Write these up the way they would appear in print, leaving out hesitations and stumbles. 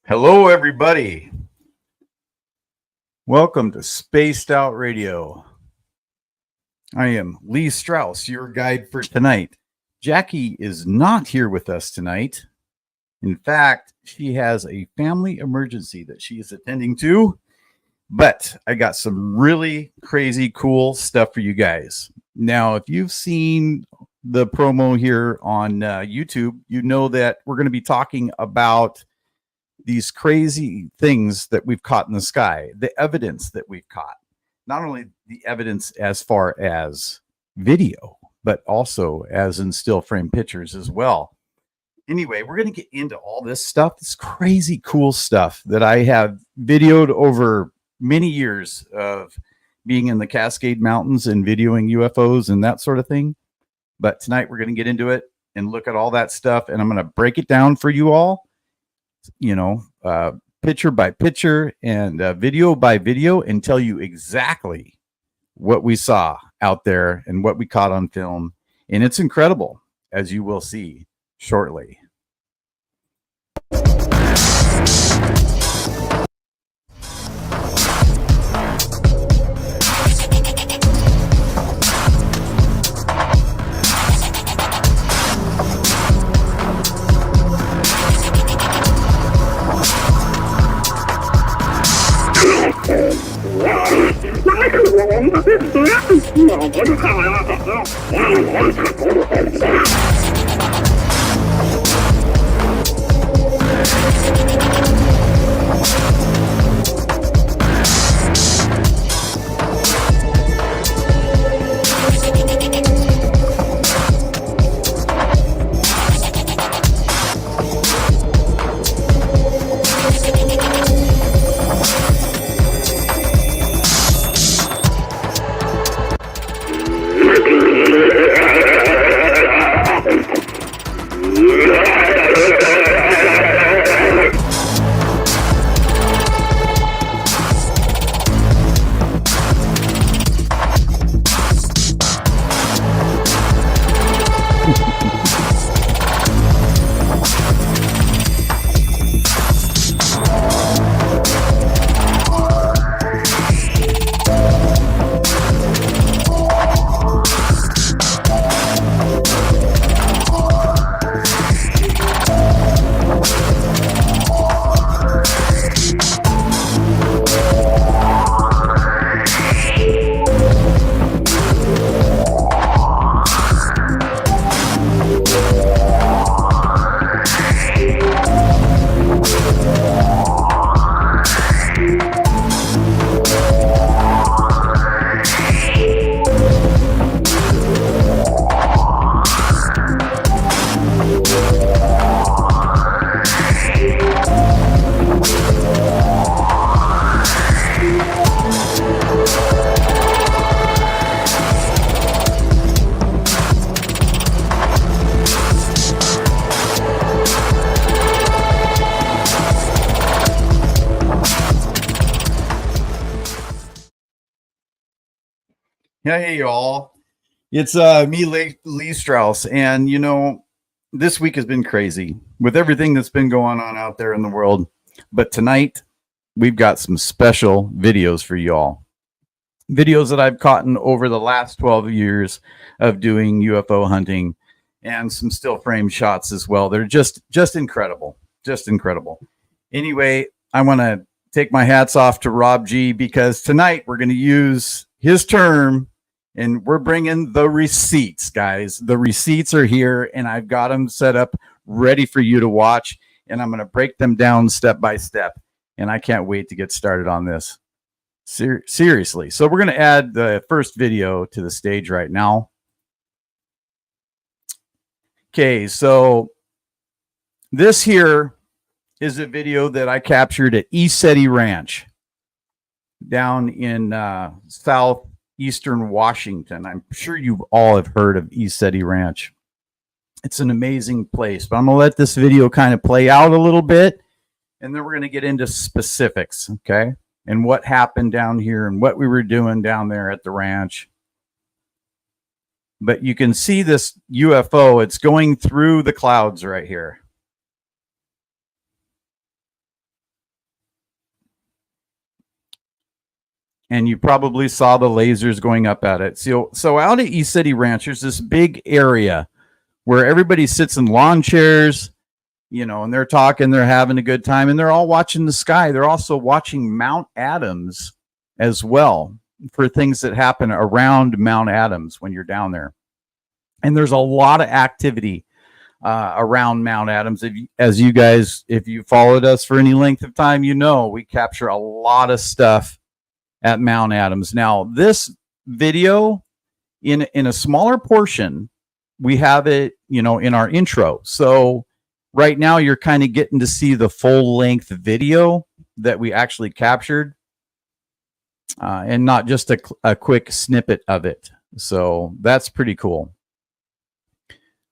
Hello, everybody. Welcome to Spaced Out Radio. I am Lee Strauss, your guide for tonight. Jackie is not here with us tonight. In fact, she has a family emergency that she is attending to, but I got some really crazy cool stuff for you guys. Now, if you've seen the promo here on YouTube, you know that we're going to be talking about these crazy things that we've caught in the sky, the evidence that we've caught, not only the evidence as far as video, but also as in still frame pictures as well. Anyway, we're going to get into all this stuff, this crazy cool stuff that I have videoed over many years of being in the Cascade Mountains and videoing UFOs and that sort of thing. But tonight we're going to get into it and look at all that stuff, and I'm going to break it down for you all, picture by picture and video by video, and tell you exactly what we saw out there and what we caught on film. And it's incredible, as you will see shortly. Hey, y'all. It's me, Lee Strauss. And, this week has been crazy with everything that's been going on out there in the world. But tonight, we've got some special videos for y'all. Videos that I've caught in over the last 12 years of doing UFO hunting, and some still frame shots as well. They're just incredible. Just incredible. Anyway, I want to take my hats off to Rob G, because tonight we're going to use his term, and we're bringing the receipts, guys. The receipts are here, and I've got them set up ready for you to watch, and I'm going to break them down step by step, and I can't wait to get started on this. Seriously. So we're going to add the first video to the stage right now. Okay, so this here is a video that I captured at ECETI Ranch down in southeastern Washington. I'm sure you all have heard of ECETI Ranch. It's an amazing place, but I'm going to let this video kind of play out a little bit, and then we're going to get into specifics, okay? And what happened down here and what we were doing down there at the ranch. But you can see this UFO. It's going through the clouds right here. and you probably saw the lasers going up at it. So out at East City Ranch, there's this big area where everybody sits in lawn chairs, and they're talking, they're having a good time, and they're all watching the sky. They're also watching Mount Adams as well for things that happen around Mount Adams when you're down there. And there's a lot of activity around Mount Adams. As you guys, if you followed us for any length of time, we capture a lot of stuff at Mount Adams. Now, this video, in a smaller portion, we have it, in our intro. So right now you're kind of getting to see the full length video that we actually captured, and not just a quick snippet of it. So that's pretty cool.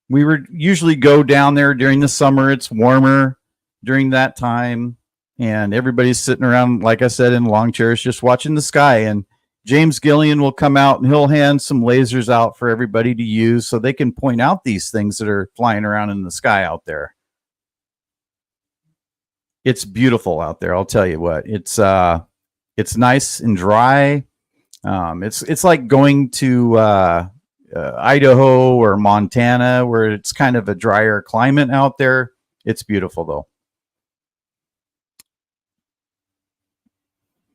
We would usually go down there during the summer. It's warmer during that time, and everybody's sitting around, like I said, in long chairs, just watching the sky. And James Gillian will come out and he'll hand some lasers out for everybody to use so they can point out these things that are flying around in the sky out there. It's beautiful out there. I'll tell you what, it's nice and dry. It's like going to Idaho or Montana, where it's kind of a drier climate out there. It's beautiful though.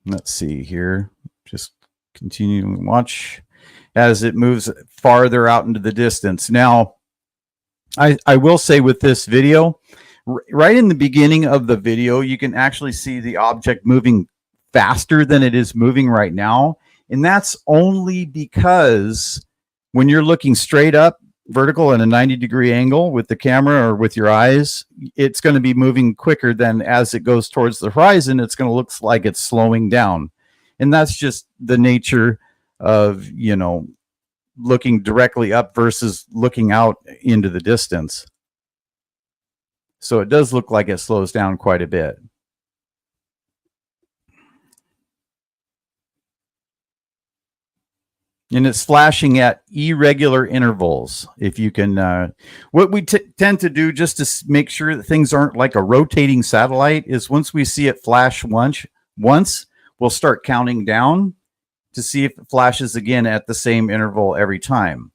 Let's see here. Just continue to watch as it moves farther out into the distance. Now, I will say with this video, right in the beginning of the video, you can actually see the object moving faster than it is moving right now. And that's only because when you're looking straight up, vertical at a 90-degree angle with the camera or with your eyes, it's going to be moving quicker than as it goes towards the horizon. It's going to look like it's slowing down. And that's just the nature of, looking directly up versus looking out into the distance. So it does look like it slows down quite a bit. And it's flashing at irregular intervals. If you can, what we tend to do just to make sure that things aren't like a rotating satellite is once we see it flash once, we'll start counting down to see if it flashes again at the same interval every time.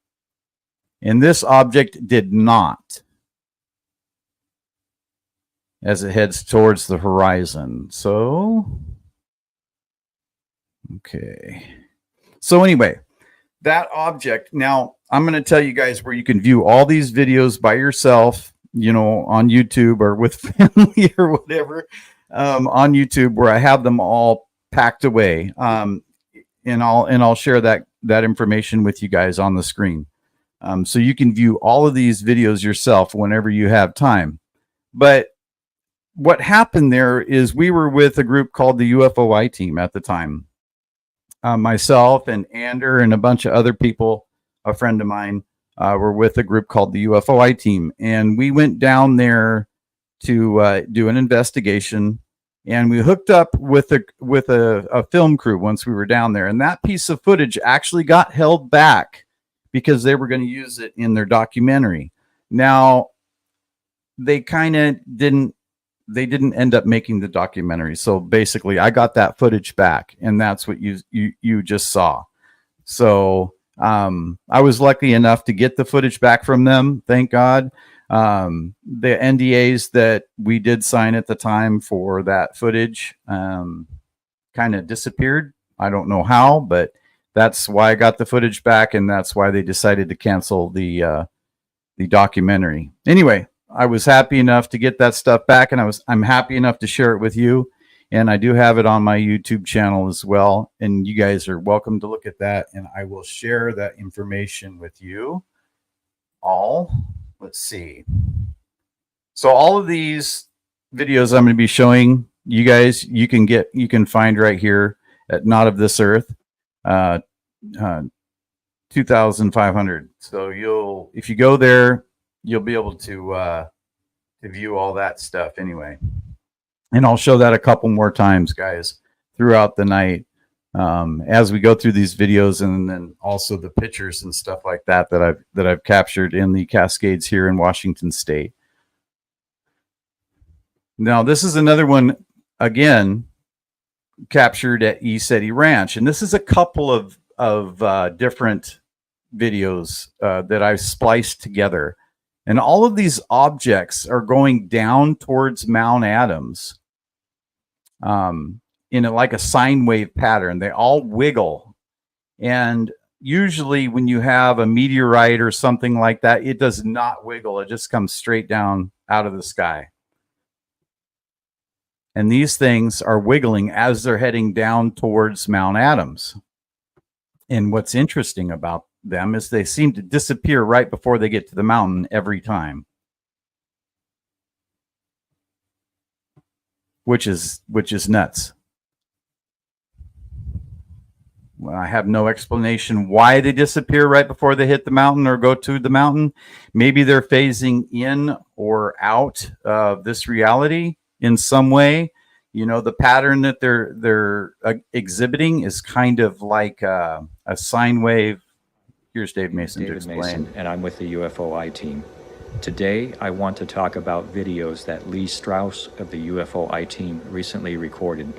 And this object did not, as it heads towards the horizon. So, okay. So anyway, that object, now I'm going to tell you guys where you can view all these videos by yourself, on YouTube or with family or whatever, on YouTube, where I have them all packed away. And I'll share that information with you guys on the screen. So you can view all of these videos yourself whenever you have time. But what happened there is we were with a group called the UFOI team at the time. Myself and Ander and a bunch of other people, a friend of mine, were with a group called the UFOI team. And we went down there to do an investigation. And we hooked up with a film crew once we were down there. And that piece of footage actually got held back because they were going to use it in their documentary. Now, they kind of didn't end up making the documentary. So basically, I got that footage back, and that's what you just saw. So I was lucky enough to get the footage back from them, thank God. The NDAs that we did sign at the time for that footage kind of disappeared. I don't know how, but that's why I got the footage back, and that's why they decided to cancel the documentary. Anyway, I was happy enough to get that stuff back, and I'm happy enough to share it with you. And I do have it on my YouTube channel as well. And you guys are welcome to look at that. And I will share that information with you all. Let's see. So all of these videos I'm going to be showing you guys, you can find right here at Not of This Earth, 2,500. So if you go there, you'll be able to view all that stuff anyway. And I'll show that a couple more times, guys, throughout the night as we go through these videos, and then also the pictures and stuff like that I've captured in the Cascades here in Washington State. Now, this is another one, again, captured at ESETI Ranch. And this is a couple of different videos that I've spliced together. And all of these objects are going down towards Mount Adams in like a sine wave pattern. They all wiggle. And usually when you have a meteorite or something like that, it does not wiggle. It just comes straight down out of the sky. And these things are wiggling as they're heading down towards Mount Adams. And what's interesting about them is they seem to disappear right before they get to the mountain every time. Which is nuts. Well, I have no explanation why they disappear right before they hit the mountain or go to the mountain. Maybe they're phasing in or out of this reality in some way. You know, the pattern that they're exhibiting is kind of like a sine wave. Here's Dave Mason to explain. And I'm with the UFOI team. Today, I want to talk about videos that Lee Strauss of the UFOI team recently recorded.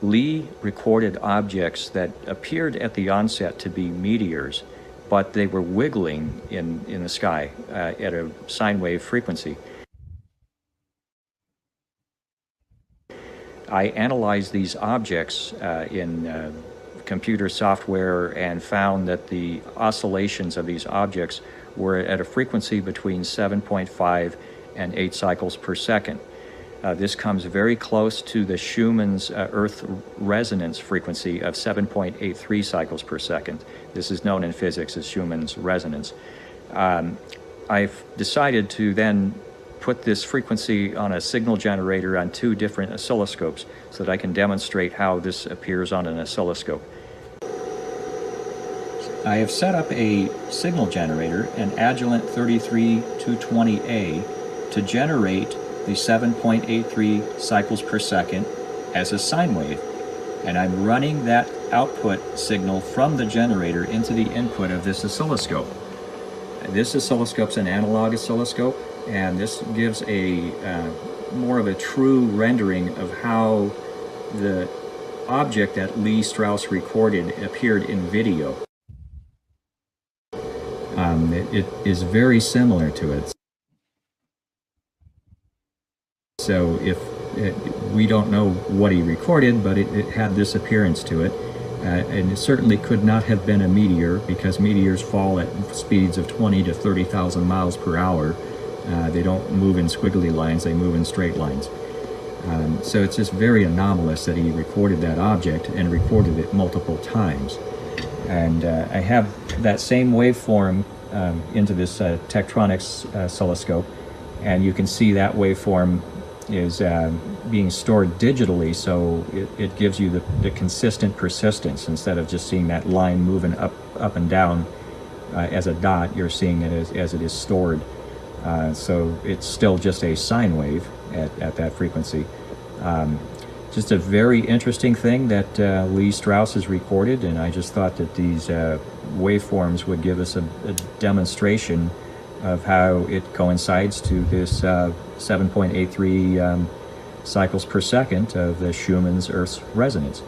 Lee recorded objects that appeared at the onset to be meteors, but they were wiggling in the sky at a sine wave frequency. I analyzed these objects in computer software and found that the oscillations of these objects were at a frequency between 7.5 and 8 cycles per second. This comes very close to the Schumann's Earth resonance frequency of 7.83 cycles per second. This is known in physics as Schumann's resonance. I've decided to then put this frequency on a signal generator on 2 different oscilloscopes so that I can demonstrate how this appears on an oscilloscope. I have set up a signal generator, an Agilent 33220A, to generate the 7.83 cycles per second as a sine wave. And I'm running that output signal from the generator into the input of this oscilloscope. This oscilloscope's an analog oscilloscope, and this gives a more of a true rendering of how the object that Lee Strauss recorded appeared in video. It is very similar to it. So we don't know what he recorded, but it had this appearance to it. And it certainly could not have been a meteor, because meteors fall at speeds of 20 to 30,000 miles per hour. They don't move in squiggly lines, they move in straight lines. So it's just very anomalous that he recorded that object and recorded it multiple times. And I have that same waveform into this Tektronix oscilloscope, and you can see that waveform is being stored digitally, so it gives you the consistent persistence. Instead of just seeing that line moving up and down as a dot, you're seeing it as it is stored. So it's still just a sine wave at that frequency. Just a very interesting thing that Lee Strauss has recorded, and I just thought that these waveforms would give us a demonstration of how it coincides to this 7.83 cycles per second of the Schumann's Earth's resonance.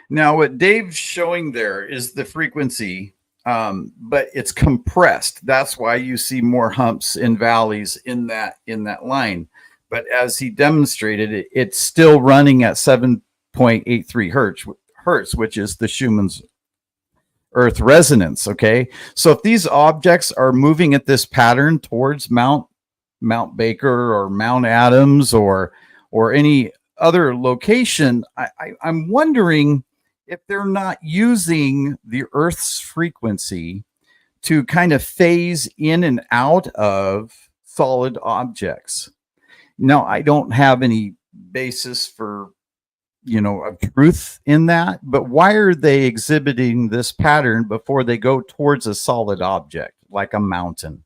Now, what Dave's showing there is the frequency, but it's compressed. That's why you see more humps and valleys in that line. But as he demonstrated, it's still running at 7.83 hertz, which is the Schumann's Earth resonance. Okay, so if these objects are moving at this pattern towards Mount Baker or Mount Adams or any other location, I'm wondering if they're not using the Earth's frequency to kind of phase in and out of solid objects. Now, I don't have any basis for, of truth in that, but why are they exhibiting this pattern before they go towards a solid object like a mountain?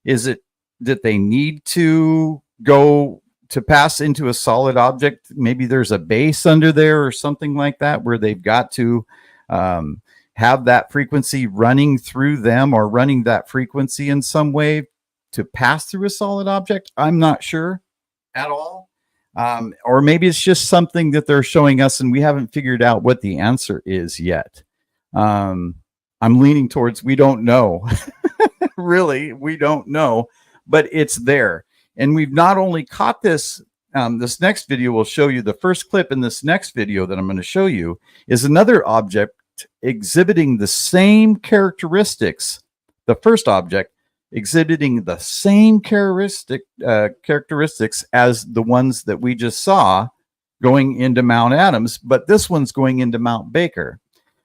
Is it that they need to go to pass into a solid object? Maybe there's a base under there or something like that where they've got to have that frequency running through them, or running that frequency in some way to pass through a solid object. I'm not sure at all. Or maybe it's just something that they're showing us and we haven't figured out what the answer is yet. I'm leaning towards we don't know. Really, we don't know, but it's there. And we've not only caught this, this next video will show you the first clip in this next video that I'm going to show you is another object exhibiting the same characteristics. The first object exhibiting the same characteristics as the ones that we just saw going into Mount Adams, but this one's going into Mount Baker.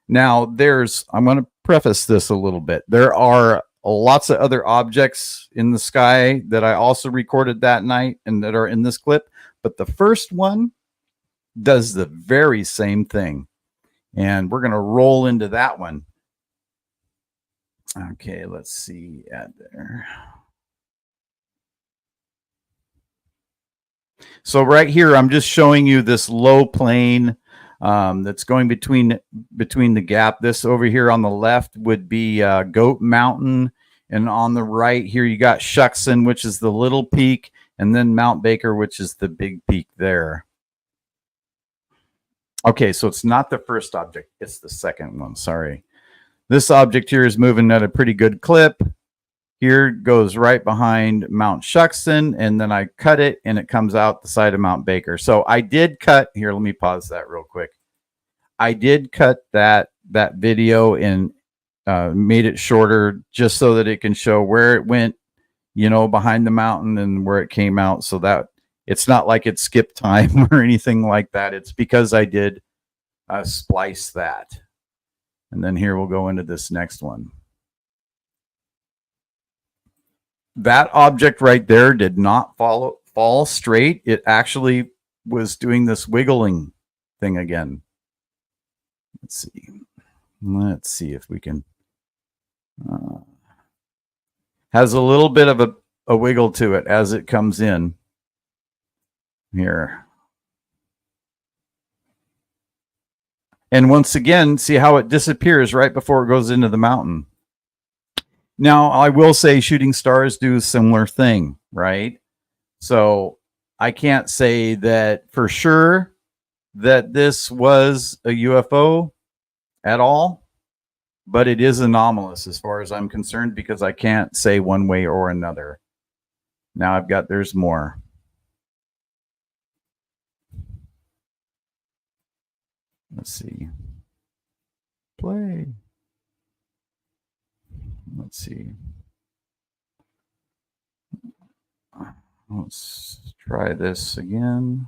Now, I'm going to preface this a little bit. There are lots of other objects in the sky that I also recorded that night and that are in this clip, but the first one does the very same thing. And we're going to roll into that one. Okay, let's see. Add there. So right here, I'm just showing you this low plane that's going between the gap. This over here on the left would be Goat Mountain. And on the right here, you got Shuckson, which is the little peak. And then Mount Baker, which is the big peak there. Okay, so it's not the first object. It's the second one. Sorry. This object here is moving at a pretty good clip. Here goes right behind Mount Shuckson, and then I cut it, and it comes out the side of Mount Baker. So I did cut, here, let me pause that real quick. I did cut that video and made it shorter just so that it can show where it went, you know, behind the mountain and where it came out, so that it's not like it skipped time or anything like that. It's because I did splice that. And then here we'll go into this next one. That object right there did not fall straight. It actually was doing this wiggling thing again. Let's see if we can. Has a little bit of a wiggle to it as it comes in here. And once again, see how it disappears right before it goes into the mountain. Now, I will say shooting stars do a similar thing, right? So I can't say that for sure that this was a UFO at all, but it is anomalous as far as I'm concerned because I can't say one way or another. Now there's more. Let's see. Play. Let's see. Let's try this again.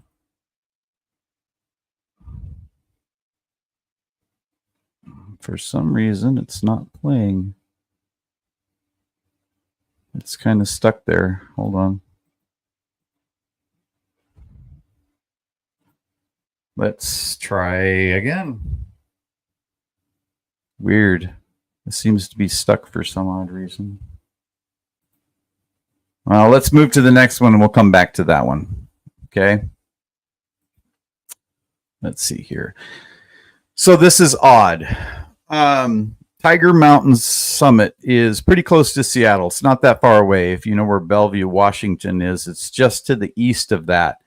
For some reason, it's not playing. It's kind of stuck there. Hold on. Let's try again. Weird. It seems to be stuck for some odd reason. Well, let's move to the next one and we'll come back to that one. Okay. Let's see here. So this is odd. Tiger Mountain Summit is pretty close to Seattle. It's not that far away. If you know where Bellevue, Washington is, it's just to the east of that.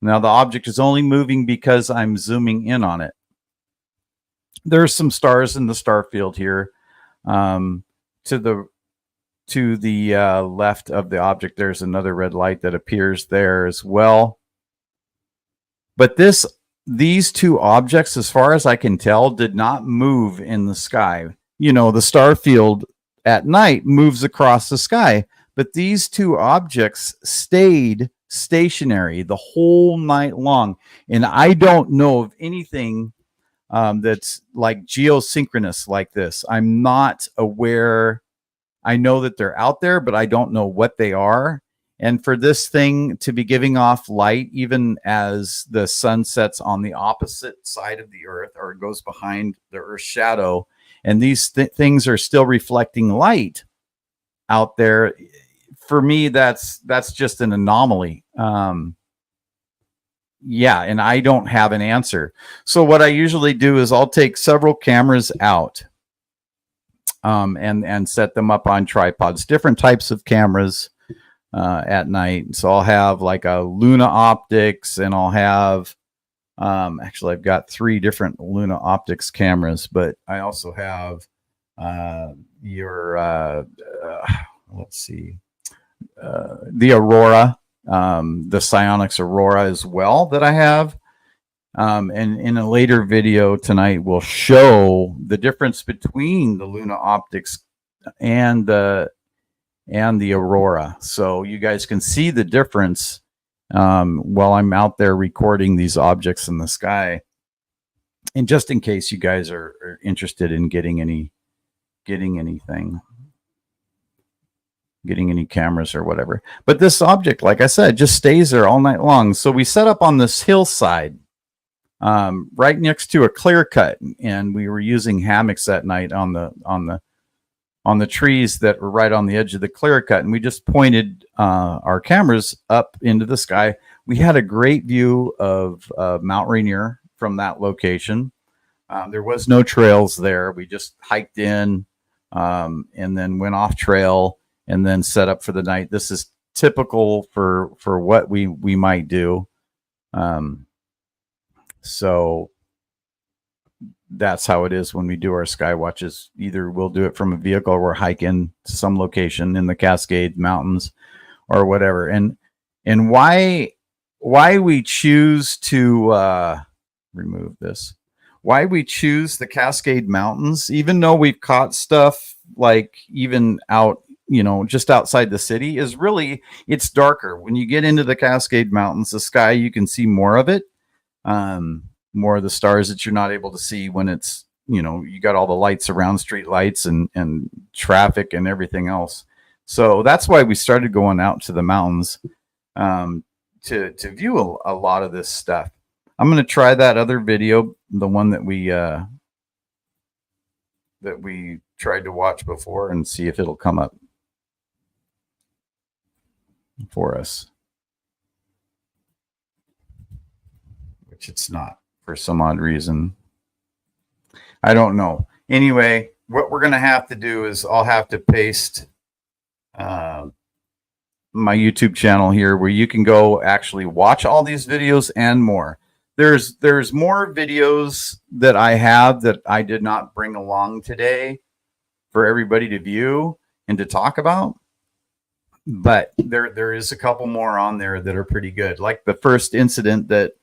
Now the object is only moving because I'm zooming in on it. There's some stars in the star field here. To the left of the object, there's another red light that appears there as well. But these two objects, as far as I can tell, did not move in the sky. You know, the star field at night moves across the sky, but these two objects stayed stationary the whole night long. And I don't know of anything that's like geosynchronous like this. I'm not aware. I know that they're out there, but I don't know what they are. And for this thing to be giving off light, even as the sun sets on the opposite side of the Earth, or it goes behind the Earth's shadow, and these things are still reflecting light out there, for me, that's just an anomaly. Yeah, and I don't have an answer. So what I usually do is I'll take several cameras out and set them up on tripods, different types of cameras. at night. So I'll have like a Luna Optics, and I'll have actually I've got 3 different Luna Optics cameras, but I also have let's see, the Aurora, the Psionics Aurora as well that I have. And in a later video tonight, we'll show the difference between the Luna Optics and the Aurora, so you guys can see the difference while I'm out there recording these objects in the sky. And just in case you guys are interested in getting any cameras or whatever. But this object, like I said, just stays there all night long. So we set up on this hillside right next to a clear cut, and we were using hammocks that night on the trees that were right on the edge of the clear cut, and we just pointed our cameras up into the sky. We had a great view of Mount Rainier from that location. There was no trails there. We just hiked in and then went off trail and then set up for the night. This is typical for what we might do. So that's how it is when we do our sky watches. Either we'll do it from a vehicle, or we're hiking to some location in the Cascade Mountains or whatever. And why we choose to remove this, why we choose the Cascade Mountains, even though we've caught stuff like even out, just outside the city, is really, it's darker. When you get into the Cascade Mountains, the sky, you can see more of it. More of the stars that you're not able to see when it's, you got all the lights around, street lights and traffic and everything else. So that's why we started going out to the mountains to view a lot of this stuff. I'm going to try that other video, the one that we tried to watch before, and see if it'll come up for us, which it's not for some odd reason. I don't know. Anyway, what we're going to have to do is I'll have to paste my YouTube channel here, where you can go actually watch all these videos and more. There's more videos that I have that I did not bring along today for everybody to view and to talk about. But there is a couple more on there that are pretty good. Like the first incident that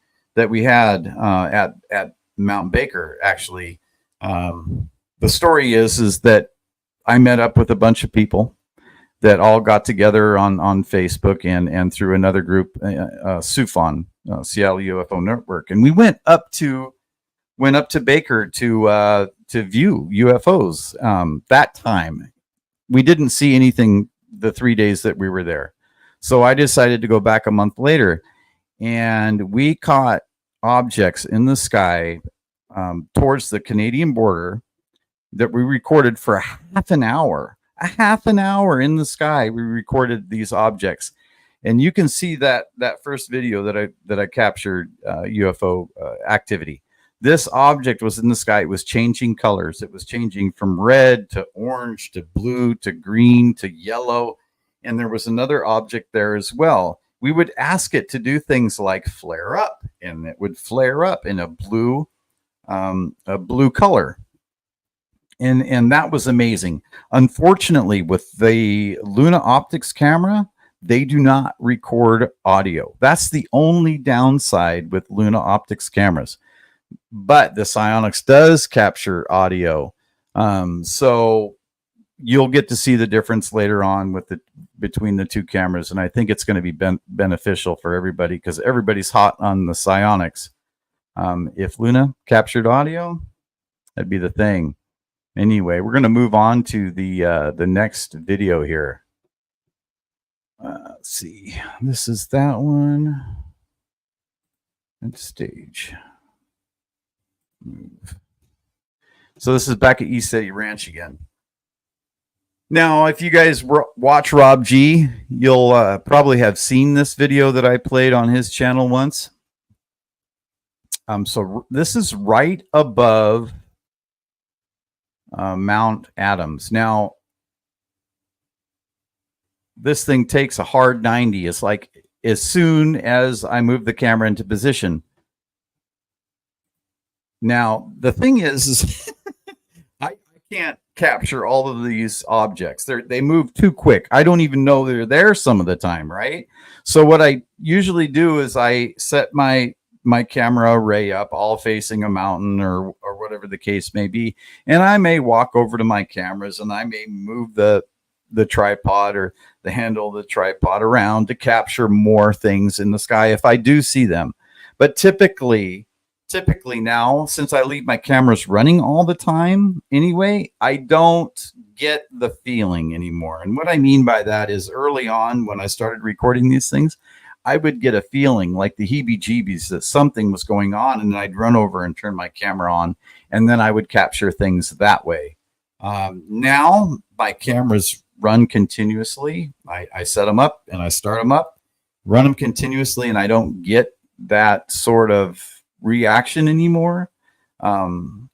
we had at Mount Baker. Actually, the story is that I met up with a bunch of people that all got together on Facebook and through another group, SUFON, Seattle UFO Network, and we went up to Baker to view UFOs. That time, we didn't see anything the 3 days that we were there, so I decided to go back a month later, and we caught objects in the sky towards the Canadian border that we recorded for half an hour in the sky. We recorded these objects, and you can see that first video that I captured UFO activity. This object was in the sky. It was changing colors. It was changing from red to orange to blue to green to yellow, and there was another object there as well. We would ask it to do things like flare up, and it would flare up in a blue color. And that was amazing. Unfortunately, with the Luna Optics camera, they do not record audio. That's the only downside with Luna Optics cameras. But the Psionics does capture audio. So you'll get to see the difference later on between the two cameras. And I think it's going to be beneficial for everybody, because everybody's hot on the Psionics. If Luna captured audio, that'd be the thing. Anyway, we're going to move on to the next video here. Let's see. This is that one. And stage. Move. So this is back at East City Ranch again. Now, if you guys watch Rob G, you'll probably have seen this video that I played on his channel once. So this is right above Mount Adams. Now, this thing takes a hard 90. It's like as soon as I move the camera into position. Now, the thing is I can't capture all of these objects. They move too quick. I don't even know they're there some of the time, right? So what I usually do is I set my camera array up all facing a mountain or whatever the case may be, and I may walk over to my cameras and I may move the tripod or the handle of the tripod around to capture more things in the sky if I do see them. But typically now, since I leave my cameras running all the time anyway, I don't get the feeling anymore. And what I mean by that is early on when I started recording these things, I would get a feeling like the heebie-jeebies that something was going on, and then I'd run over and turn my camera on, and then I would capture things that way. Now my cameras run continuously. I set them up and I start them up, run them continuously, and I don't get that sort of reaction anymore,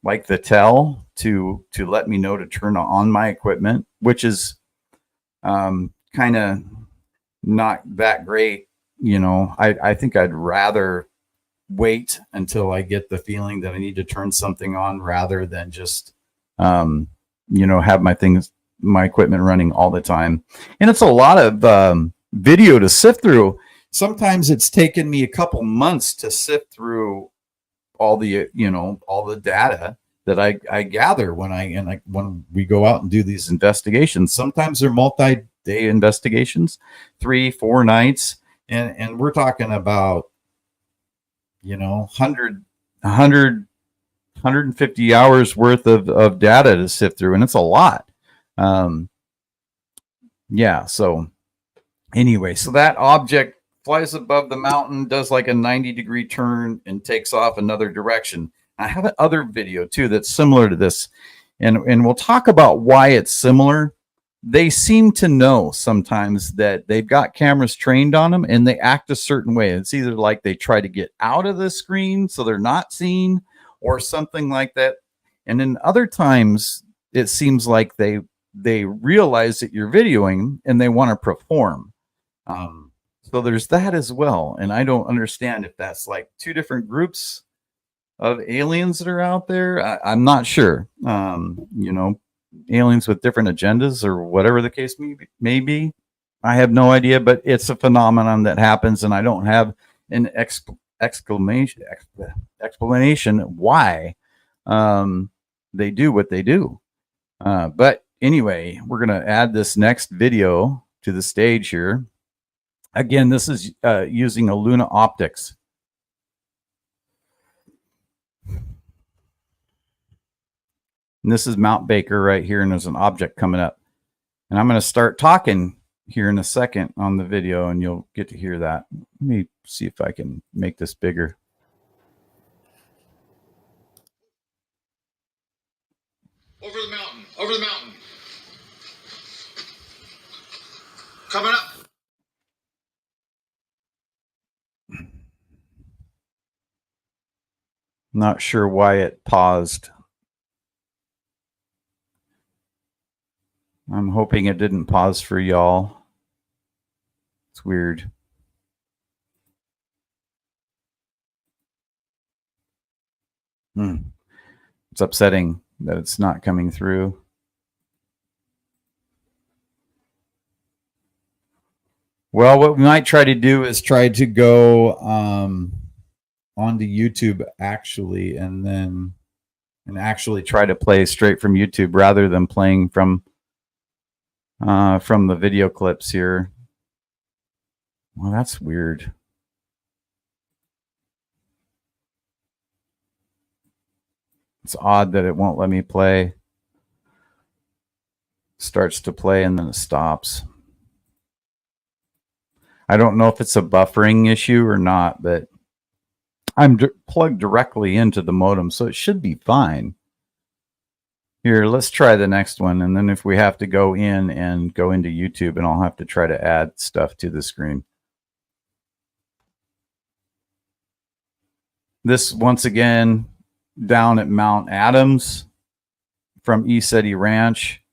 like the tell to let me know to turn on my equipment, which is kind of not that great. You know, I think I'd rather wait until I get the feeling that I need to turn something on rather than just have my equipment running all the time. And it's a lot of video to sift through. Sometimes it's taken me a couple months to sift through all the data that I gather when we go out and do these investigations. Sometimes they're multi-day investigations, 3-4 nights, and we're talking about 150 hours worth of data to sift through, and it's a lot. So anyway, so that object flies above the mountain, does like a 90-degree turn, and takes off another direction. I have another video too that's similar to this, and we'll talk about why it's similar. They seem to know sometimes that they've got cameras trained on them, and they act a certain way. It's either like they try to get out of the screen so they're not seen, or something like that. And then other times, it seems like they realize that you're videoing and they want to perform. So there's that as well. And I don't understand if that's like two different groups of aliens that are out there. I'm not sure. Aliens with different agendas or whatever the case may be. I have no idea, but it's a phenomenon that happens, and I don't have an explanation why they do what they do. But anyway, we're going to add this next video to the stage here. Again, this is using a Luna optics. And this is Mount Baker right here, and there's an object coming up. And I'm going to start talking here in a second on the video, and you'll get to hear that. Let me see if I can make this bigger. Over the mountain, over the mountain. Coming up. Not sure why it paused. I'm hoping it didn't pause for y'all. It's weird. It's upsetting that it's not coming through. Well, what we might try to do is try to go onto YouTube actually, and actually try to play straight from YouTube rather than playing from the video clips here. Well, that's weird. It's odd that it won't let me play. Starts to play and then it stops. I don't know if it's a buffering issue or not, but I'm plugged directly into the modem, so it should be fine. Here, let's try the next one, and then if we have to go in and go into YouTube, and I'll have to try to add stuff to the screen. This, once again, down at Mount Adams from East City Ranch.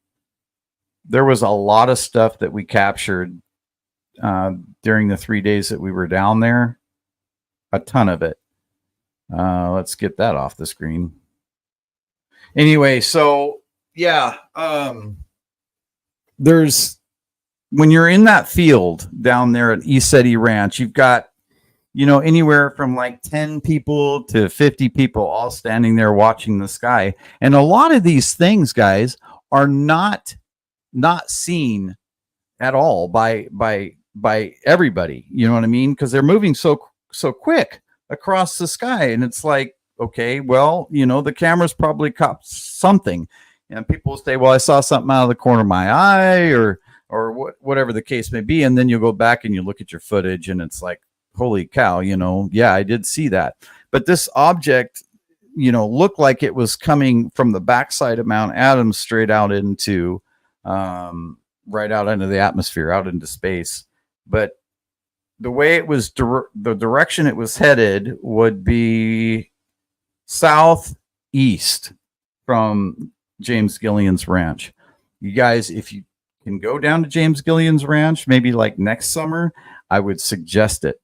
there was a lot of stuff that we captured during the 3 days that we were down there. A ton of it. Let's get that off the screen. Anyway, so yeah, there's, when you're in that field down there at Isetti Ranch, you've got, you know, anywhere from like 10 people to 50 people all standing there watching the sky. And a lot of these things, guys, are not seen at all by everybody. You know what I mean? Because they're moving so quick across the sky, and it's like, okay, well, you know, the camera's probably caught something, and people say, well, I saw something out of the corner of my eye, or whatever the case may be. And then you go back and you look at your footage, and it's like, holy cow, you know, yeah, I did see that. But this object, you know, looked like it was coming from the backside of Mount Adams straight out into right out into the atmosphere, out into space. But the way it was, the direction it was headed would be southeast from James Gillian's ranch. You guys, if you can go down to James Gillian's ranch, maybe like next summer, I would suggest it.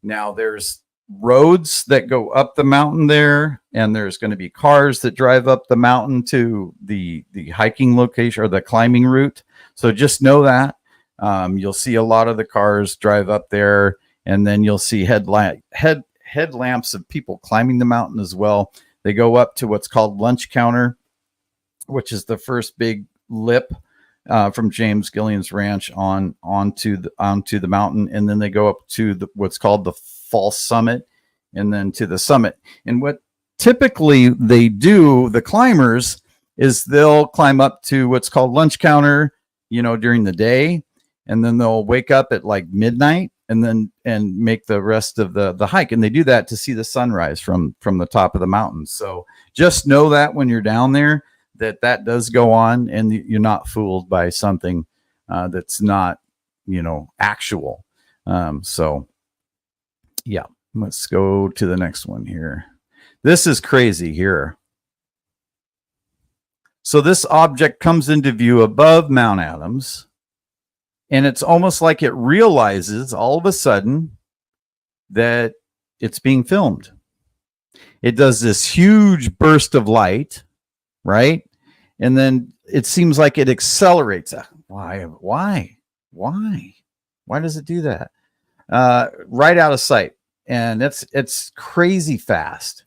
Now, there's roads that go up the mountain there, and there's going to be cars that drive up the mountain to the hiking location or the climbing route. So just know that. You'll see a lot of the cars drive up there, and then you'll see headlamps of people climbing the mountain as well. They go up to what's called Lunch Counter, which is the first big lip from James Gillian's ranch onto the mountain, and then they go up to what's called the false summit, and then to the summit. And what typically they do, the climbers, is they'll climb up to what's called Lunch Counter, you know, during the day, and then they'll wake up at like midnight and make the rest of the hike. And they do that to see the sunrise from the top of the mountain. So just know that when you're down there, that does go on, and you're not fooled by something that's not, you know, actual. So yeah, let's go to the next one here. This is crazy here. So this object comes into view above Mount Adams, and it's almost like it realizes all of a sudden that it's being filmed. It does this huge burst of light, right? And then it seems like it accelerates. Why does it do that? Right out of sight. And it's crazy fast.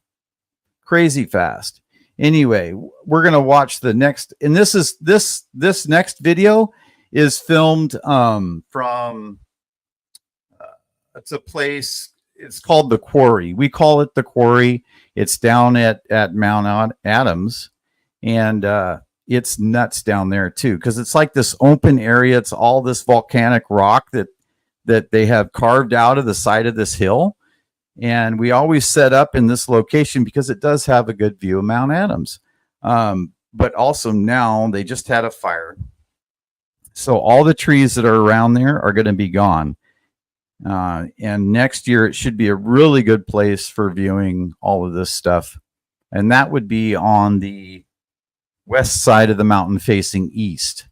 Anyway, we're going to watch the next, and this next video is filmed from it's a place, it's called the Quarry. We call it the Quarry. It's down at Mount Adams, and it's nuts down there too, because it's like this open area. It's all this volcanic rock that they have carved out of the side of this hill. And we always set up in this location because it does have a good view of Mount Adams. But also now they just had a fire. So all the trees that are around there are going to be gone. And next year it should be a really good place for viewing all of this stuff. And that would be on the west side of the mountain facing east.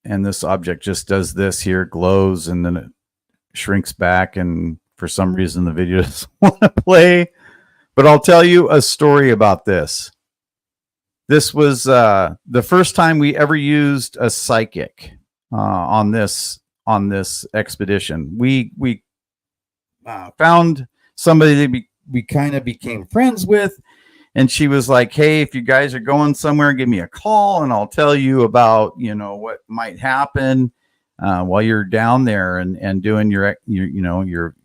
And this object just does this here, glows, and then it shrinks back, and for some reason the video doesn't want to play. But I'll tell you a story about this. This was the first time we ever used a psychic on this expedition. We found somebody that we kind of became friends with, and she was like, hey, if you guys are going somewhere, give me a call and I'll tell you about, you know, what might happen while you're down there and doing your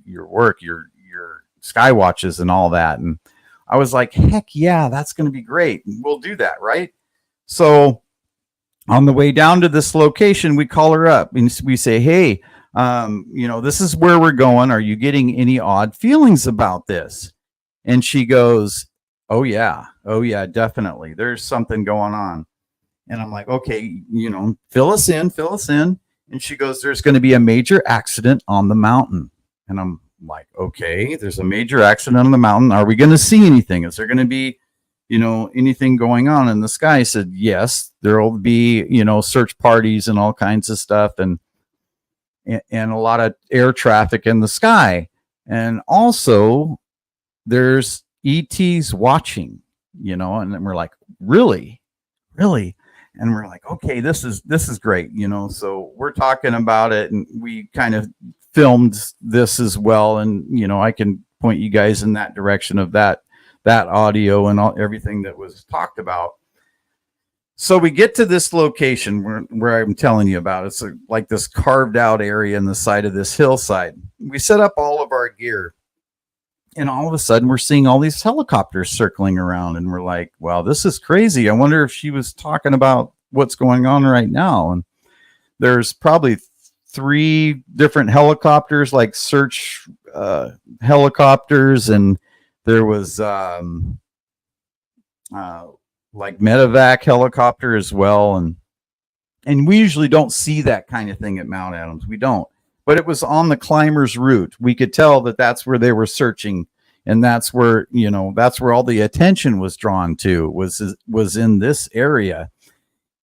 work, your sky watches and all that. And I was like, heck yeah, that's going to be great. We'll do that, right? So on the way down to this location, we call her up and we say, hey, this is where we're going. Are you getting any odd feelings about this? And she goes, oh yeah, definitely. There's something going on. And I'm like, okay, fill us in. And she goes, there's going to be a major accident on the mountain. And I'm like, okay, there's a major accident on the mountain. Are we going to see anything? Is there going to be, anything going on in the sky? I said, yes, there will be, search parties and all kinds of stuff, and a lot of air traffic in the sky. And also there's ETs watching, and then we're like, really? And we're like, okay, this is great. So we're talking about it, and we kind of filmed this as well. And, I can point you guys in that direction of that audio and everything that was talked about. So we get to this location where I'm telling you about. It's like this carved out area in the side of this hillside. We set up all of our gear, and all of a sudden we're seeing all these helicopters circling around, and we're like, wow, this is crazy. I wonder if she was talking about what's going on right now. And there's probably 3 different helicopters, like search helicopters, and there was like medevac helicopter as well. And we usually don't see that kind of thing at Mount Adams. We don't. But it was on the climber's route. We could tell that that's where they were searching, and that's where, that's where all the attention was drawn to, was in this area.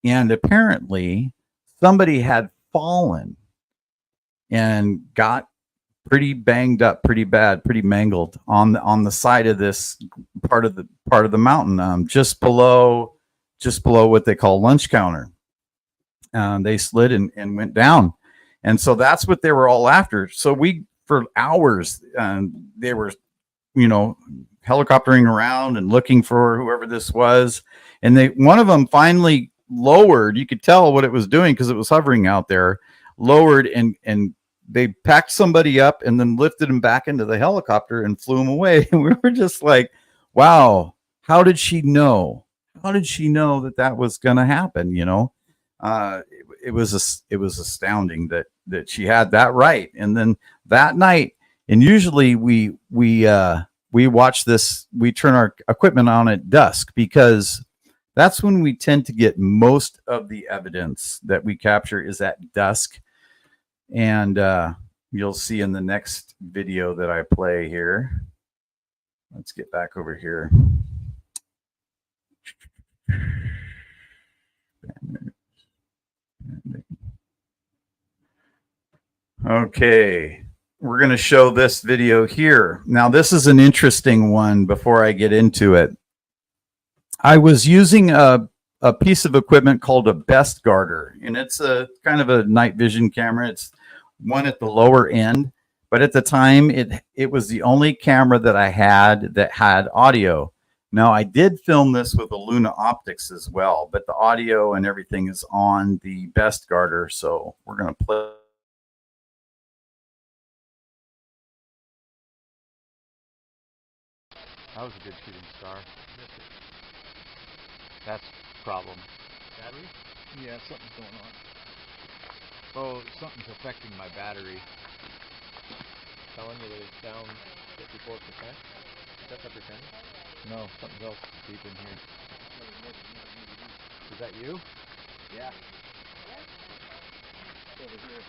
And apparently somebody had fallen and got pretty banged up, pretty bad, pretty mangled on the side of this part of the mountain, just below what they call lunch counter. They slid and went down. And so that's what they were all after. So we, for hours, they were, helicoptering around and looking for whoever this was. And one of them finally lowered. You could tell what it was doing because it was hovering out there, lowered, and they packed somebody up and then lifted him back into the helicopter and flew him away. And we were just like, wow, how did she know? How did she know that was going to happen? It was astounding that she had that right. And then that night, and usually we watch this, we turn our equipment on at dusk, because that's when we tend to get most of the evidence that we capture is at dusk. And you'll see in the next video that I play here. Let's get back over here. Okay, we're going to show this video here. Now, this is an interesting one before I get into it. I was using a piece of equipment called a best garter, and it's a kind of a night vision camera. It's one at the lower end, but at the time it was the only camera that I had that had audio. Now, I did film this with a Luna Optics as well, but the audio and everything is on the best garter, so we're going to play. That was a good shooting star. That's the problem. Battery? Yeah, something's going on. Oh, something's affecting my battery. Telling you that it's down 54%? That's up your pen? No, something else is deep in here. Is that you? Yeah. It's over here.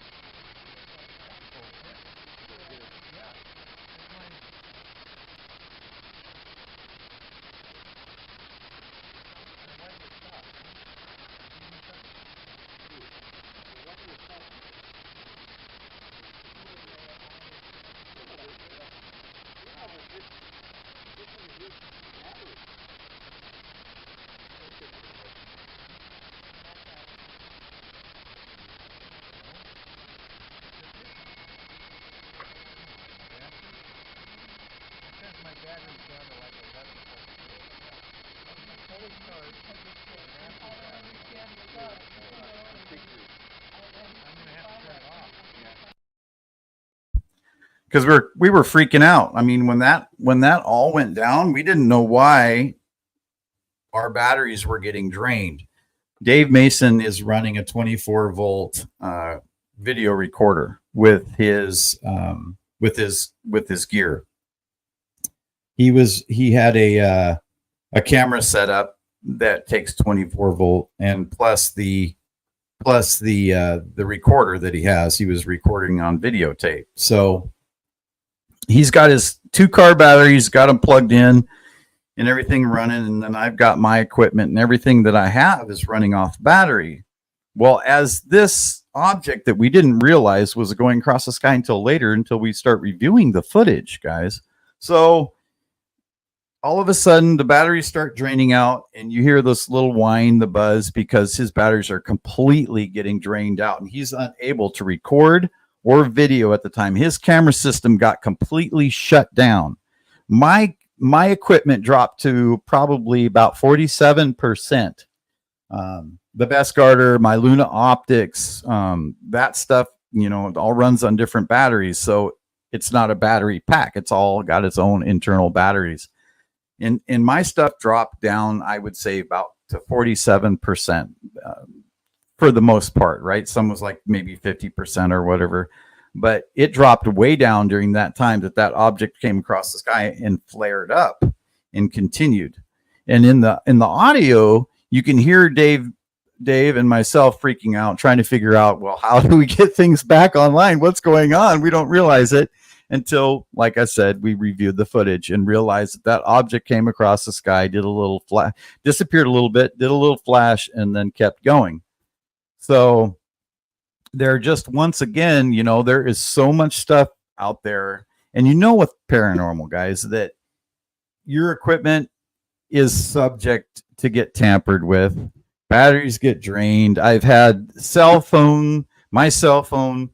Because we were freaking out. I mean, when that all went down, we didn't know why our batteries were getting drained. Dave Mason is running a 24 volt video recorder with his gear. He had a camera set up that takes 24 volt, and plus the recorder that he has. He was recording on videotape. So he's got his 2-car batteries, got them plugged in, and everything running. And then I've got my equipment and everything that I have is running off battery. Well, as this object that we didn't realize was going across the sky until later, until we start reviewing the footage, guys. So all of a sudden the batteries start draining out, and you hear this little whine, the buzz, because his batteries are completely getting drained out, and he's unable to record or video at the time. His camera system got completely shut down. My equipment dropped to probably about 47%. The Best Garter, my Luna Optics, that stuff, you know, it all runs on different batteries. So it's not a battery pack. It's all got its own internal batteries. And my stuff dropped down, I would say, about to 47% for the most part, right? Some was like maybe 50% or whatever. But it dropped way down during that time that object came across the sky and flared up and continued. And in the audio, you can hear Dave and myself freaking out, trying to figure out, well, how do we get things back online? What's going on? We don't realize it until, like I said, we reviewed the footage and realized that object came across the sky, did a little flash, disappeared a little bit, did a little flash, and then kept going. So there just, once again, you know, there is so much stuff out there. And you know, with paranormal, guys, that your equipment is subject to get tampered with. Batteries get drained. I've had my cell phone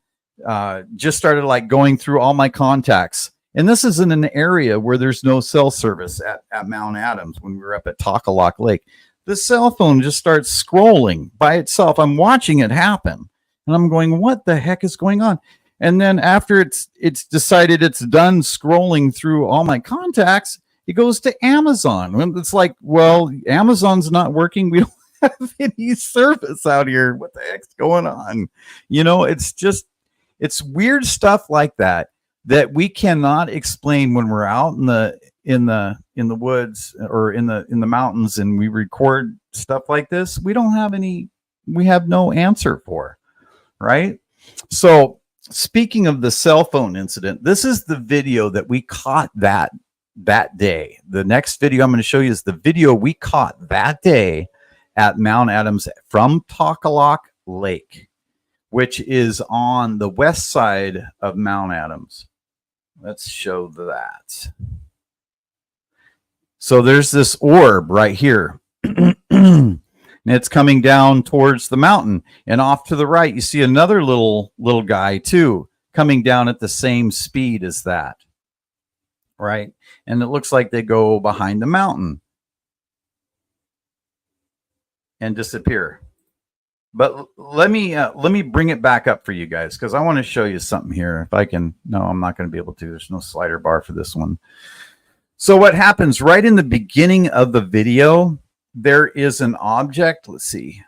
just started like going through all my contacts. And this is in an area where there's no cell service at Mount Adams when we were up at Takalak Lake. The cell phone just starts scrolling by itself. I'm watching it happen. And I'm going, what the heck is going on? And then after it's decided it's done scrolling through all my contacts, it goes to Amazon. It's like, well, Amazon's not working. We don't have any service out here. What the heck's going on? You know, it's weird stuff like that we cannot explain when we're out in the woods or in the mountains and we record stuff like this. We have no answer for. Right? So speaking of the cell phone incident, this is the video that we caught that day. The next video I'm going to show you is the video we caught that day at Mount Adams from Takalak Lake, which is on the west side of Mount Adams. Let's show that. So there's this orb right here. And it's coming down towards the mountain, and off to the right you see another little guy too coming down at the same speed as that, right? And it looks like they go behind the mountain and disappear. But let me bring it back up for you guys, because I want to show you something here. If I can, no, I'm not going to be able to. There's no slider bar for this one. So what happens right in the beginning of the video, there is an object. Let's see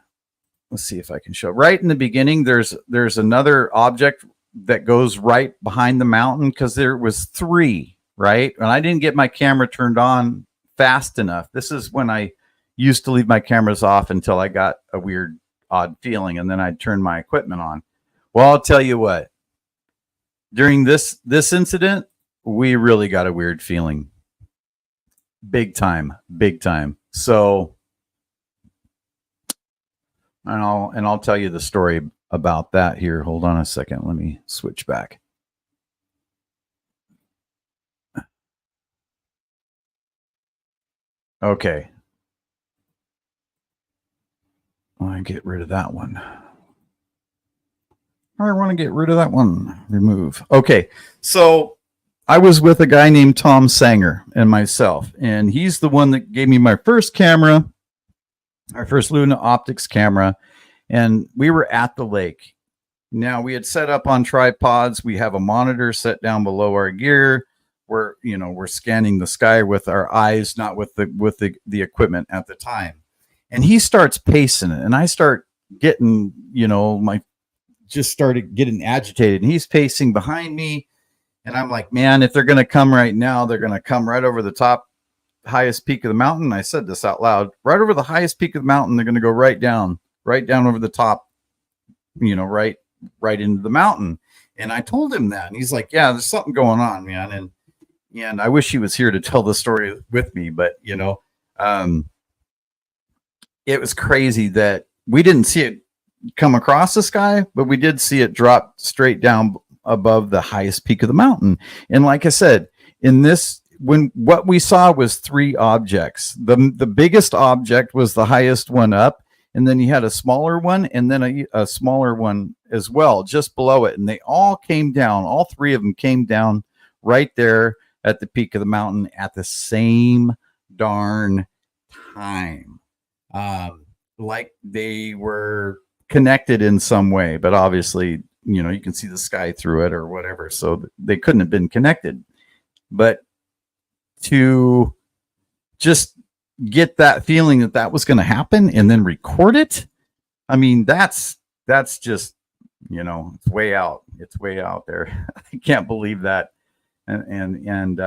if I can show. Right in the beginning, there's another object that goes right behind the mountain, because there was 3, right? And I didn't get my camera turned on fast enough. This is when I used to leave my cameras off until I got a weird, odd feeling, and then I'd turn my equipment on. Well, I'll tell you what. During this incident, we really got a weird feeling. Big time. So, and I'll tell you the story about that here. Hold on a second. Let me switch back. Okay. I want to get rid of that one. I want to get rid of that one. Remove. Okay. So I was with a guy named Tom Sanger and myself, and he's the one that gave me my first camera, our first Luna Optics camera, and we were at the lake. Now, we had set up on tripods. We have a monitor set down below our gear. We're scanning the sky with our eyes, not with the equipment at the time. And he starts pacing it, and I start getting, started getting agitated, and he's pacing behind me. And I'm like, man, if they're going to come right now, they're going to come right over the top highest peak of the mountain. I said this out loud, right over the highest peak of the mountain. They're going to go right down over the top, right into the mountain. And I told him that, and he's like, yeah, there's something going on, man. And, And I wish he was here to tell the story with me, but it was crazy that we didn't see it come across the sky, but we did see it drop straight down above the highest peak of the mountain. And like I said, in this, when what we saw was three objects. The biggest object was the highest one up, and then you had a smaller one, and then a smaller one as well, just below it. And they all came down. All three of them came down right there at the peak of the mountain at the same darn time. Like they were connected in some way, but obviously, you can see the sky through it or whatever. So they couldn't have been connected. But to just get that feeling that that was going to happen and then record it, I mean, that's just, it's way out. It's way out there. I can't believe that. And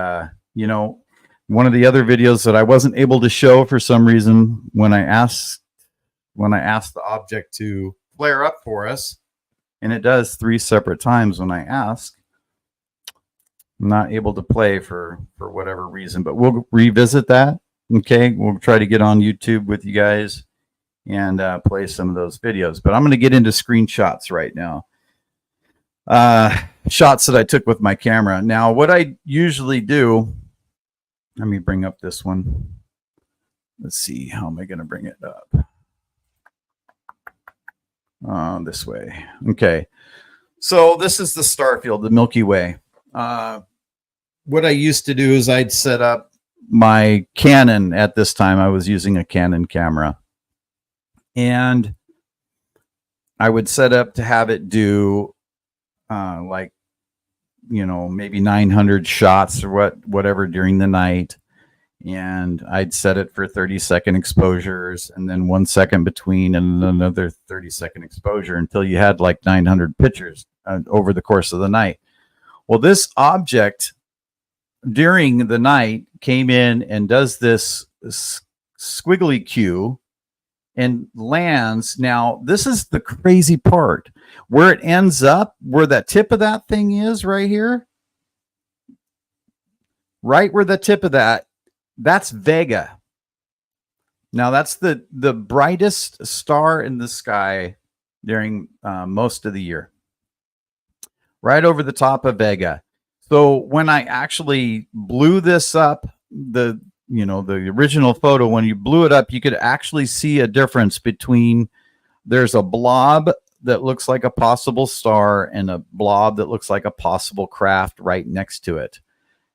one of the other videos that I wasn't able to show for some reason when I asked the object to flare up for us, and it does 3 separate times when I ask. I'm not able to play for whatever reason, but we'll revisit that. Okay, we'll try to get on YouTube with you guys and play some of those videos. But I'm going to get into screenshots right now. Shots that I took with my camera. Now, what I usually do, let me bring up this one. Let's see, how am I going to bring it up? This way. Okay. So this is the star field, the Milky Way. What I used to do is I'd set up my Canon. At this time, I was using a Canon camera. And I would set up to have it do maybe 900 shots or whatever during the night. And I'd set it for 30-second exposures and then 1 second between and another 30-second exposure until you had like 900 pictures over the course of the night. Well, this object during the night came in and does this squiggly cue and lands. Now, this is the crazy part. Where it ends up, where that tip of that thing is right here, right where the tip of that's Vega. Now, that's the brightest star in the sky during most of the year. Right over the top of Vega. So when I actually blew this up, the original photo, when you blew it up, you could actually see a difference between there's a blob that looks like a possible star and a blob that looks like a possible craft right next to it.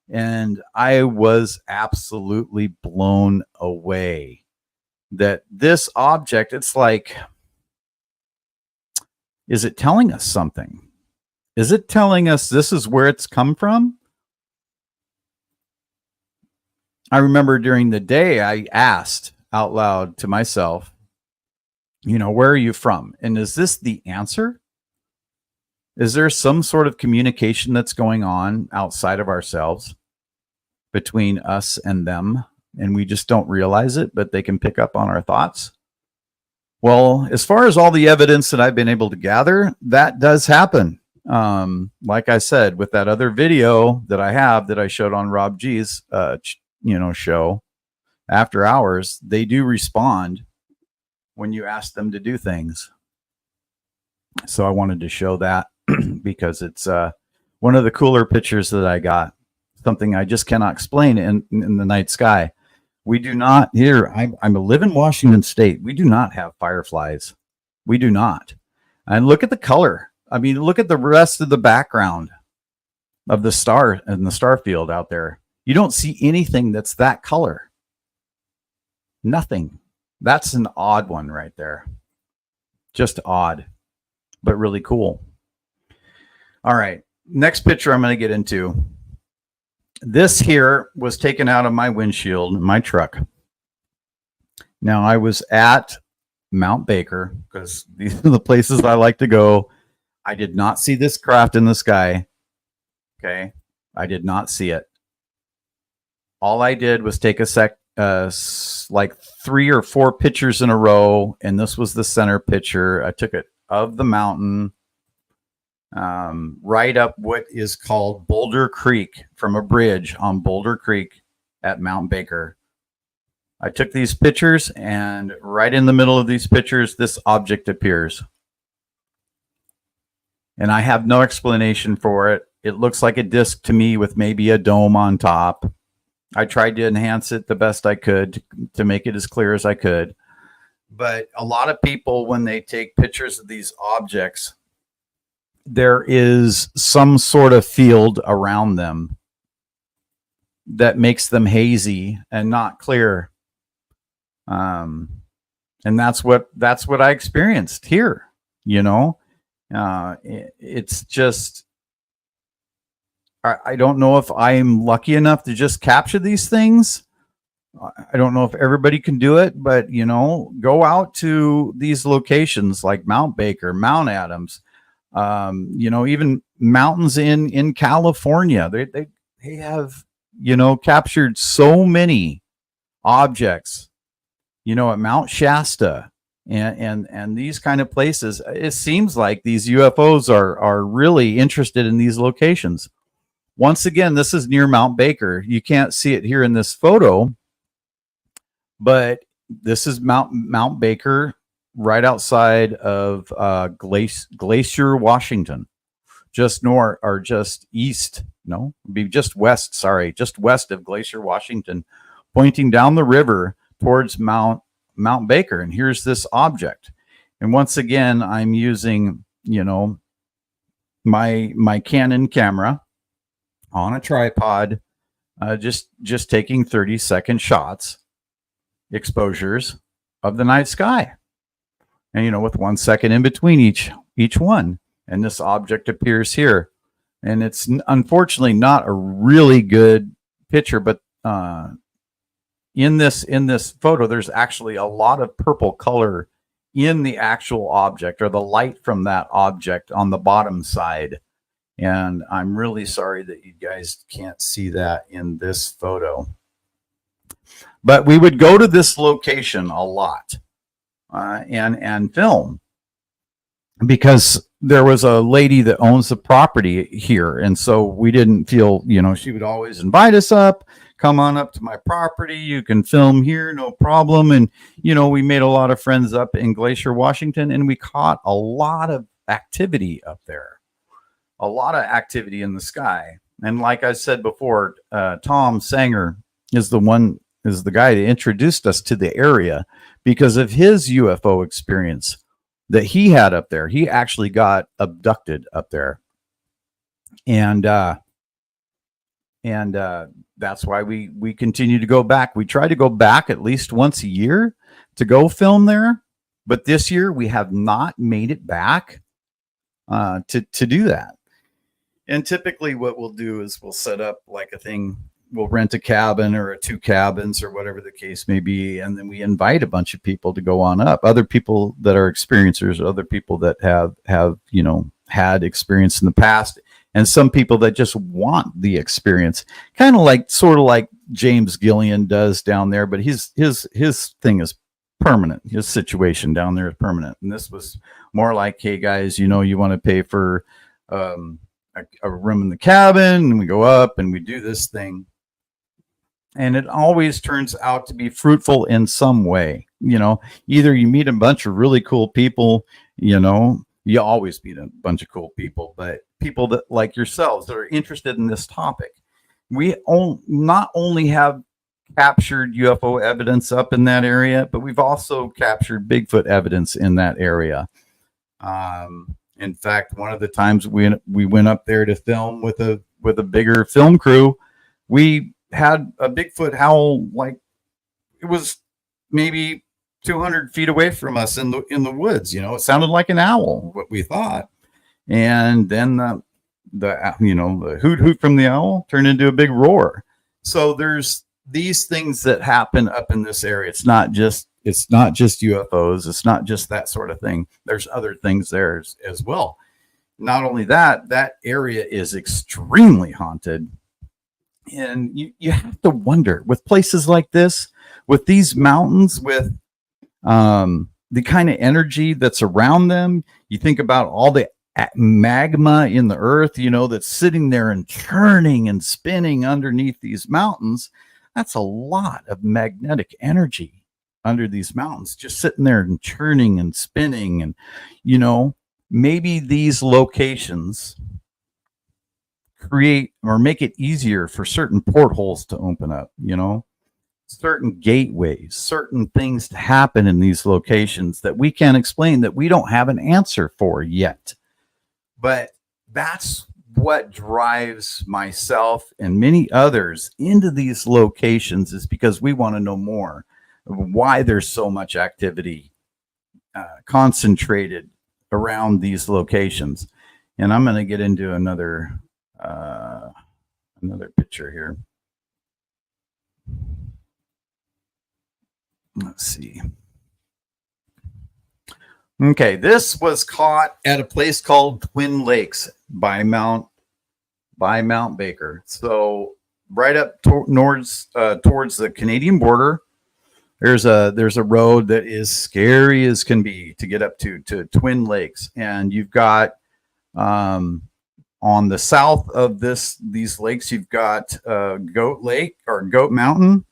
And I was absolutely blown away that this object, it's like, is it telling us something? Is it telling us this is where it's come from? I remember during the day, I asked out loud to myself, where are you from? And is this the answer? Is there some sort of communication that's going on outside of ourselves between us and them? And we just don't realize it, but they can pick up on our thoughts. Well, as far as all the evidence that I've been able to gather, that does happen. Like I said, with that other video that I have that I showed on Rob G's, show After Hours, they do respond when you ask them to do things. So I wanted to show that because it's one of the cooler pictures that I got. Something I just cannot explain in the night sky. We do not here. I live in Washington State. We do not have fireflies. We do not. And look at the color. I mean, look at the rest of the background of the star and the star field out there. You don't see anything that's that color. Nothing. That's an odd one right there. Just odd, but really cool. All right. Next picture I'm going to get into. This here was taken out of my windshield in my truck. Now, I was at Mount Baker because these are the places I like to go. I did not see this craft in the sky. Okay. I did not see it. All I did was take like 3 or 4 pictures in a row, and this was the center picture. I took it of the mountain, right up what is called Boulder Creek, from a bridge on Boulder Creek at Mount Baker. I took these pictures, and right in the middle of these pictures, this object appears. And I have no explanation for it. It looks like a disc to me with maybe a dome on top. I tried to enhance it the best I could to make it as clear as I could. But a lot of people, when they take pictures of these objects, there is some sort of field around them that makes them hazy and not clear. And that's what I experienced here. It's just, I don't know if I'm lucky enough to just capture these things. I don't know if everybody can do it, but go out to these locations like Mount Baker, Mount Adams, even mountains in California. They have, captured so many objects, at Mount Shasta and these kind of places. It seems like these UFOs are really interested in these locations. Once again, this is near Mount Baker. You can't see it here in this photo, but this is Mount Baker, right outside of Glacier, Washington, just north or just east. No, it'd be just west. Sorry, just west of Glacier, Washington, pointing down the river towards Mount Baker. And here's this object. And once again, I'm using, my Canon camera on a tripod, just taking 30-second shots, exposures of the night sky, and with 1 second in between each one. And this object appears here, and it's unfortunately not a really good picture, but in this photo, there's actually a lot of purple color in the actual object, or the light from that object on the bottom side. And I'm really sorry that you guys can't see that in this photo. But we would go to this location a lot and film, because there was a lady that owns the property here. And so we didn't feel, she would always invite us up, come on up to my property. You can film here, no problem. And, we made a lot of friends up in Glacier, Washington, and we caught a lot of activity up there, a lot of activity in the sky. And like I said before, Tom Sanger is the guy that introduced us to the area because of his UFO experience that he had up there. He actually got abducted up there. And that's why we continue to go back. We try to go back at least once a year to go film there. But this year we have not made it back to do that. And typically what we'll do is we'll set up like a thing. We'll rent a cabin or 2 cabins or whatever the case may be. And then we invite a bunch of people to go on up, other people that are experiencers, other people that have had experience in the past, and some people that just want the experience, sort of like James Gillian does down there. But his thing is permanent. His situation down there is permanent. And this was more like, hey guys, you want to pay for a room in the cabin, and we go up and we do this thing. And it always turns out to be fruitful in some way. Either you meet a bunch of really cool people, you always meet a bunch of cool people, but people that like yourselves that are interested in this topic. We not only have captured UFO evidence up in that area, but we've also captured Bigfoot evidence in that area. In fact, one of the times we went up there to film with a bigger film crew, we had a Bigfoot howl, like it was maybe 200 feet away from us in the woods. It sounded like an owl, what we thought. And then the hoot from the owl turned into a big roar. So there's these things that happen up in this area. It's not just UFOs. It's not just that sort of thing. There's other things there as well. Not only that area is extremely haunted. And you have to wonder, with places like this, with these mountains, with the kind of energy that's around them, you think about all the magma in the earth, that's sitting there and churning and spinning underneath these mountains. That's a lot of magnetic energy under these mountains, just sitting there and churning and spinning. And, maybe these locations create or make it easier for certain portholes to open up, certain gateways, certain things to happen in these locations that we can't explain, that we don't have an answer for yet. But that's what drives myself and many others into these locations, is because we want to know more of why there's so much activity concentrated around these locations. And I'm going to get into another picture here. Let's see. Okay, this was caught at a place called Twin Lakes by Mount Baker. So right up towards the Canadian border, there's a road that is scary as can be to get up to Twin Lakes, and you've got on the south of these lakes, you've got Goat Lake or Goat Mountain.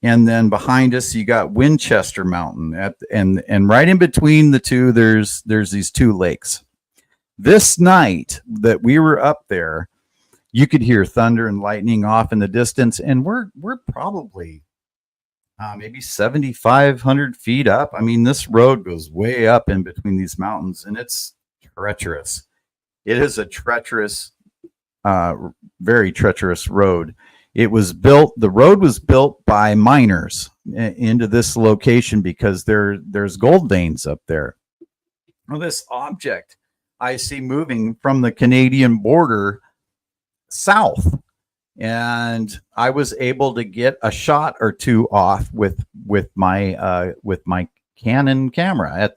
And then behind us, you got Winchester Mountain, and right in between the two, there's these two lakes. This night that we were up there, you could hear thunder and lightning off in the distance, and we're probably maybe 7,500 feet up. I mean, this road goes way up in between these mountains, and it's treacherous. It is a treacherous, very treacherous road. The road was built by miners into this location because there's gold veins up there. Well, this object I see moving from the Canadian border south, and I was able to get a shot or two off with my Canon camera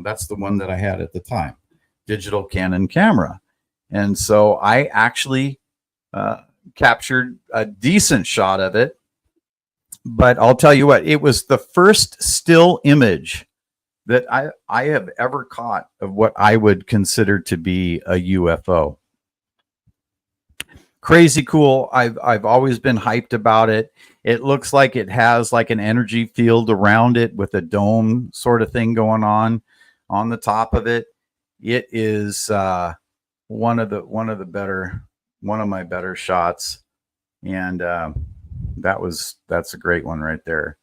that's the one that I had at the time, digital Canon camera. And so I actually captured a decent shot of it. But I'll tell you what, it was the first still image that I have ever caught of what I would consider to be a UFO. Crazy cool. I've always been hyped about it. It looks like it has like an energy field around it with a dome sort of thing going on the top of it. It is one of my better shots, and that's a great one right there.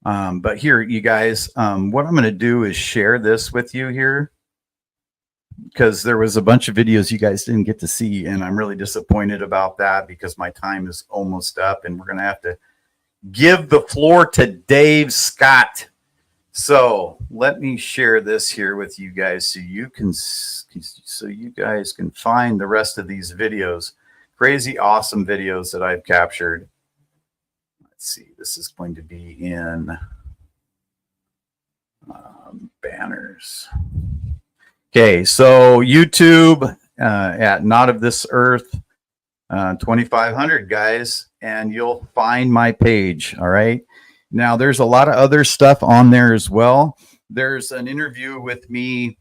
But here, you guys, what I'm going to do is share this with you here, because there was a bunch of videos you guys didn't get to see, and I'm really disappointed about that because my time is almost up, and we're going to have to give the floor to Dave Scott. So let me share this here with you guys so you guys can find the rest of these videos. Crazy awesome videos that I've captured. Let's see, this is going to be in banners. Okay, so YouTube at Not of This Earth 2500, guys, and you'll find my page. All right. Now, there's a lot of other stuff on there as well. There's an interview with me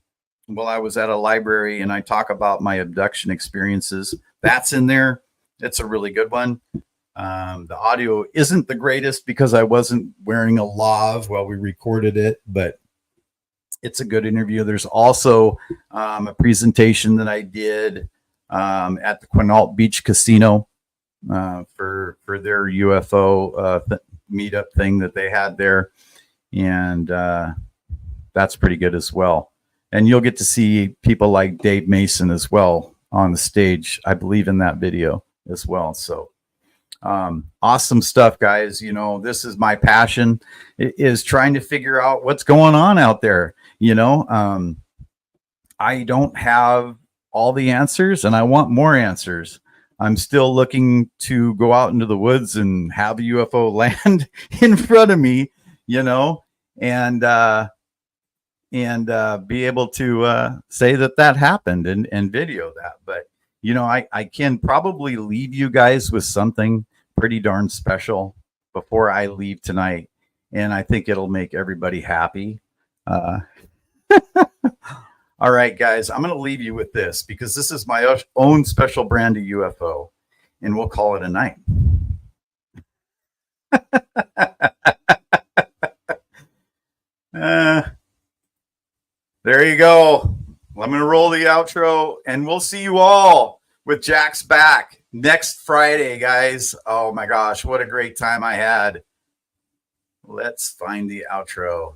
while I was at a library, and I talk about my abduction experiences. That's in there. It's a really good one. The audio isn't the greatest because I wasn't wearing a lav while we recorded it, but it's a good interview. There's also a presentation that I did at the Quinault Beach Casino for their UFO meetup thing that they had there, and that's pretty good as well. And you'll get to see people like Dave Mason as well on the stage, I believe, in that video as well. So awesome stuff, guys. This is my passion, is trying to figure out what's going on out there. I don't have all the answers, and I want more answers. I'm still looking to go out into the woods and have a UFO land in front of me, and be able to say that happened and video that. But, I can probably leave you guys with something pretty darn special before I leave tonight. And I think it'll make everybody happy. All right, guys, I'm going to leave you with this because this is my own special brand of UFO, and we'll call it a night. There you go. I'm going to roll the outro, and we'll see you all with Jack's back next Friday, guys. Oh my gosh, what a great time I had. Let's find the outro.